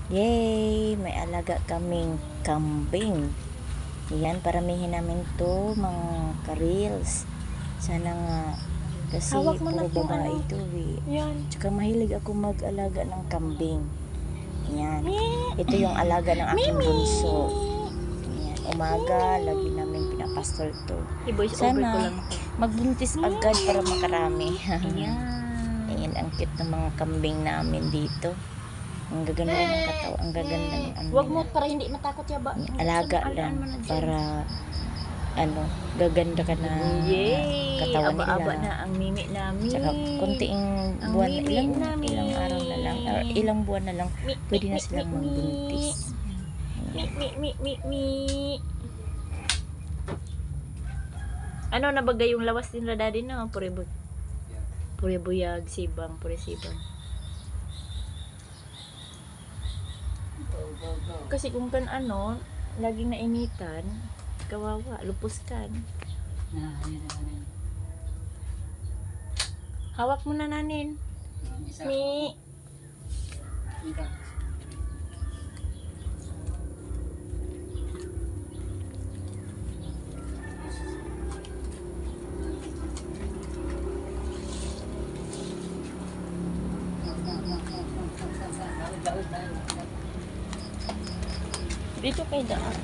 Yay! May alaga kaming kambing. Yan, paramihin namin to mga ka-reels. Sana nga, kasi Hawak mo na puro tong babae ano. ito eh. Yan. Tsaka mahilig ako mag-alaga ng kambing. Yan. Ito yung alaga ng aking bunso. Yan. Umaga, lagi namin pinapastol to. I-voice over ko lang Sana to. magbuntis agad para makarami. Ayan. Ayan, ang cute ng mga kambing namin dito. Ang gaganda ng katawan, ang gaganda ng ano Huwag mo nila. para hindi matakot yaba. Alaga lang para ano, gaganda ka na Yay! katawan Aba-aba nila. na ang mimi namin. Tsaka konting Ang buwan, mimi namin. ilang araw na lang, or ilang buwan na lang, pwede na silang mi. magbuntis. Mi. Ano na bagay yung lawas nila daddy na? Pure buyag, sibang, pure sibang. Kasi kung kan ano, laging nainitan, kawawa, lupus kan. Hawak mo na nanin. Mi. Dito kay daan.